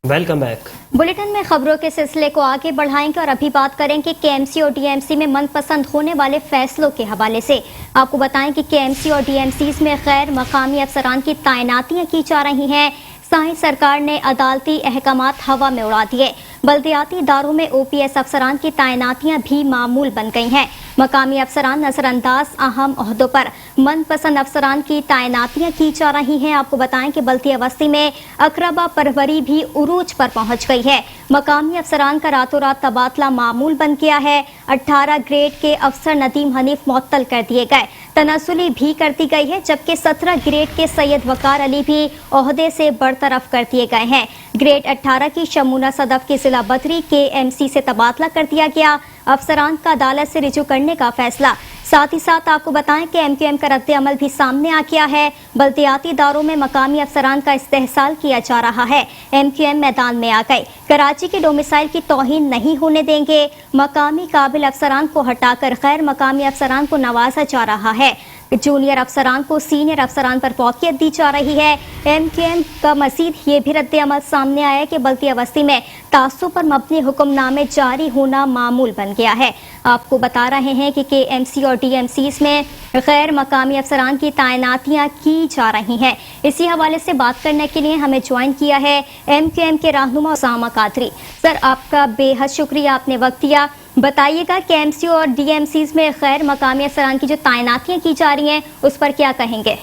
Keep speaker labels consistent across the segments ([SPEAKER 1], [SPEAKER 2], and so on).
[SPEAKER 1] Welcome back.
[SPEAKER 2] Bulletin में खबरों के सिलसिले को आगे बढ़ाएंगे और अभी बात करेंगे केएमसी और डीएमसी में मनपसंद होने वाले फैसलों के हवाले से। आपको बताएं कि केएमसी और डीएमसीज में गैर मकामी अफसरान की तैनातियां की जा रही हैं। साई सरकार ने अदालती अहकामात हवा में उड़ा दिए। बल्दियाती इदारों में ओपीएस अफसरान की तैनातियां भी मामूल बन गई हैं। मकामी अफसरान नजरअंदाज, अहम ओहदों पर मनपसंद अफसरान की तैनातियां की जा रही हैं। आपको बताएं कि बल्दिया बस्ती में अकरबा परवरी भी उरूज पर पहुंच गई है। मकामी अफसरान का रातों रात तबादला मामूल बन गया है। 18 ग्रेड के अफसर नदीम हनीफ मुअत्तल कर दिए गए, तनासुली भी कर दी गई है, जबकि 17 ग्रेड के सैयद वकार अली भी ओहदे से बरतरफ कर दिए गए हैं। ग्रेड 18 की शमूना सदफ की जिला बदरी केएमसी से तबादला कर दिया गया। अफसरान का अदालत से रिजू करने का फैसला। साथ ही साथ आपको बताएं कि एमक्यूएम का रद्द अमल भी सामने आ गया है। बल्दियाती इदारों में मकामी अफसरान का इस्तेहसाल किया जा रहा है। एमक्यूएम मैदान में आ गए। कराची के डोमिसाइल की तौहीन नहीं होने देंगे। मकामी काबिल अफसरान को हटाकर गैर मकामी अफसरान को नवाजा जा रहा है। जूनियर अफसरान को सीनियर अफसरान पर फौकियत दी जा रही है। एमक्यूएम का मजीद ये भी रद्द अमल सामने आया कि बल्दिया बस्ती में तासुब पर मबनी हुक्मनामे जारी होना मामूल बन गया है। आपको बता रहे हैं कि केएमसी और डीएमसीज में गैर मकामी अफसरान की तैनातियां की जा रही हैं। इसी हवाले से बात करने के लिए हमें ज्वाइन किया है एमक्यूएम के रहनुमा उसामा कादरी। सर, आपका बेहद शुक्रिया, आपने वक्त दिया। बताइएगा केएमसी और डीएमसीज में गैर मकामी अफसरान की जो तैनातियां की जा रही हैं उस पर क्या कहेंगे?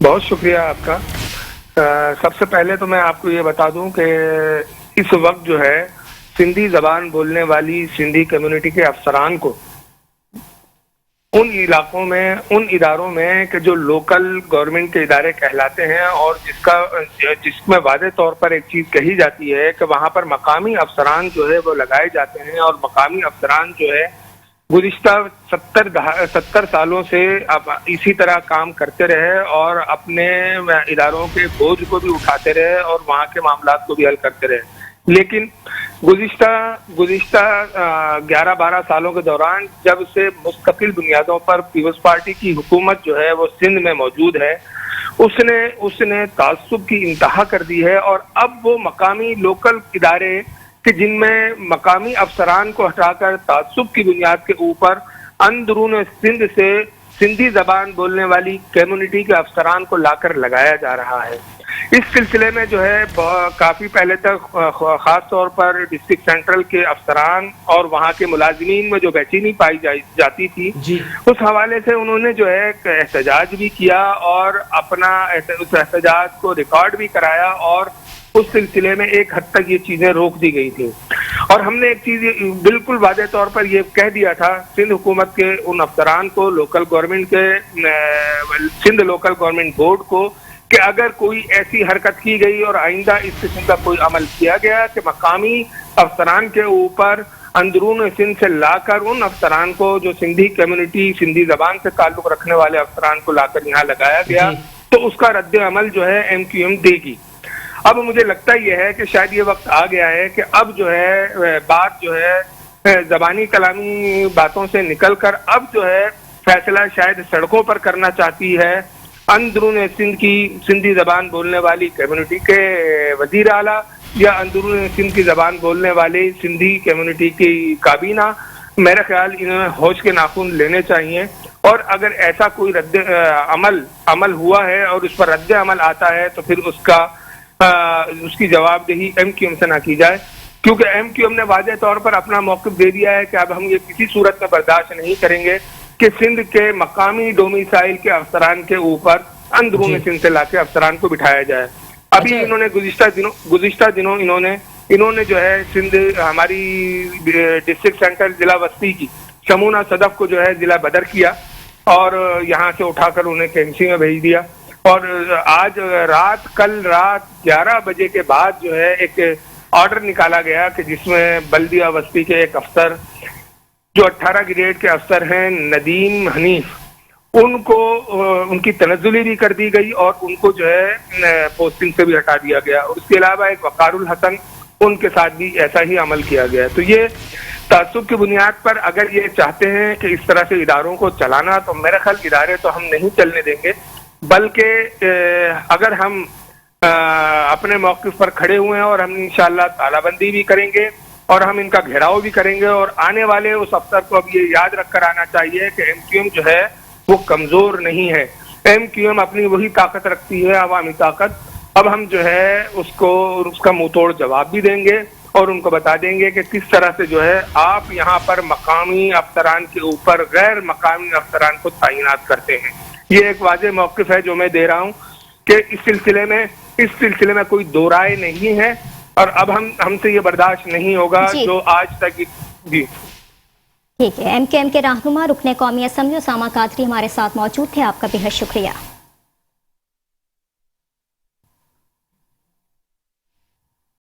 [SPEAKER 3] बहुत शुक्रिया आपका। सबसे पहले तो मैं आपको ये बता दूं कि इस वक्त जो है सिंधी जबान बोलने वाली सिंधी कम्युनिटी के अफसरान को उन इलाकों में, उन इदारों में कि जो लोकल गवर्नमेंट के इदारे कहलाते हैं और जिसमें वादे तौर पर एक चीज कही जाती है कि वहां पर मकामी अफसरान जो है वो लगाए जाते हैं और मकामी अफसरान जो है गुज़िश्ता 70 सालों से अब इसी तरह काम करते रहे और अपने इदारों के बोझ को भी उठाते रहे और वहाँ के मामलात को भी हल करते रहे। लेकिन गुज़िश्ता 11-12 सालों के दौरान जब से मुस्तकिल बुनियादों पर पीपल्स पार्टी की हुकूमत जो है वो सिंध में मौजूद है, उसने तासुब की इंतहा कर दी है और अब वो मकामी लोकल इदारे कि जिनमें मकामी अफसरान को हटाकर तासुब की बुनियाद के ऊपर अंदरून सिंध से सिंधी जबान बोलने वाली कम्युनिटी के अफसरान को लाकर लगाया जा रहा है। इस सिलसिले में जो है काफी पहले तक खास तौर पर डिस्ट्रिक्ट सेंट्रल के अफसरान और वहाँ के मुलाजिमीन में जो बेचैनी पाई जाती थी, उस हवाले से उन्होंने जो है एहतजाज भी किया और अपना उस एहतजाज को रिकॉर्ड भी कराया और उस सिलसिले में एक हद तक ये चीजें रोक दी गई थी। और हमने एक चीज बिल्कुल वादे तौर पर ये कह दिया था सिंध हुकूमत के उन अफसरान को, लोकल गवर्नमेंट के सिंध लोकल गवर्नमेंट बोर्ड को, कि अगर कोई ऐसी हरकत की गई और आइंदा इस किस्म का कोई अमल किया गया कि मकामी अफसरान के ऊपर अंदरून सिंध से लाकर उन अफसरान को जो सिंधी कम्युनिटी, सिंधी जबान से ताल्लुक रखने वाले अफसरान को लाकर यहाँ लगाया गया, तो उसका रद्द अमल जो है एमक्यूएम देगी। अब मुझे लगता यह है कि शायद ये वक्त आ गया है कि अब जो है बात जो है जबानी कलामी बातों से निकलकर अब जो है फैसला शायद सड़कों पर करना चाहती है अंदरून सिंध की सिंधी जबान बोलने वाली कम्युनिटी के वजीर आला या अंदरून सिंध की जबान बोलने वाली सिंधी कम्युनिटी की काबीना। मेरा ख्याल इन्हें होश के नाखून लेने चाहिए और अगर ऐसा कोई रद्द अमल हुआ है और उस पर रद्द अमल आता है तो फिर उसकी जवाबदेही एमक्यूएम से ना की जाए, क्योंकि एमक्यूएम ने वादे तौर पर अपना मौक़िफ़ दे दिया है कि अब हम ये किसी सूरत में बर्दाश्त नहीं करेंगे कि सिंध के मकामी डोमिसाइल के अफसरान के ऊपर अंदरून सिंध से लाके अफसरान को बिठाया जाए। अभी इन्होंने गुज़िश्ता दिनों इन्होंने जो है सिंध हमारी डिस्ट्रिक्ट सेंटर जिला बस्ती की शमूना सदफ को जो है जिला बदर किया और यहाँ से उठाकर उन्हें केएमसी में भेज दिया। और कल रात 11 बजे के बाद जो है एक ऑर्डर निकाला गया कि जिसमें बल्दिया बस्ती के एक अफसर जो 18 ग्रेड के अफसर हैं नदीम हनीफ, उनको उनकी तनज़्ज़ुली भी कर दी गई और उनको जो है पोस्टिंग से भी हटा दिया गया। और उसके अलावा एक वकारुल हसन, उनके साथ भी ऐसा ही अमल किया गया। तो ये तासुब की बुनियाद पर अगर ये चाहते हैं कि इस तरह से इदारों को चलाना, तो मेरा ख्याल इदारे तो हम नहीं चलने देंगे, बल्कि अगर हम अपने मौक़िफ़ पर खड़े हुए हैं और हम इंशाअल्लाह तालाबंदी भी करेंगे और हम इनका घेराव भी करेंगे। और आने वाले उस अफसर को अब ये याद रख कर आना चाहिए कि MQM जो है वो कमज़ोर नहीं है। MQM अपनी वही ताकत रखती है, अवामी ताकत। अब हम जो है उसका मुंह तोड़ जवाब भी देंगे और उनको बता देंगे कि किस तरह से जो है आप यहाँ पर मकामी अफसरान के ऊपर गैर मकामी अफसरान को तैनात करते हैं। ये एक वाज़ेह मौक़िफ़ है जो मैं दे रहा हूँ कि इस सिलसिले में कोई दो राय नहीं है और अब हमसे ये बर्दाश्त नहीं होगा जो आज तक जी।
[SPEAKER 2] ठीक है, MQM के रहनुमा रुकने कौमी असम्बली उसामा कादरी हमारे साथ मौजूद थे, आपका बेहद शुक्रिया।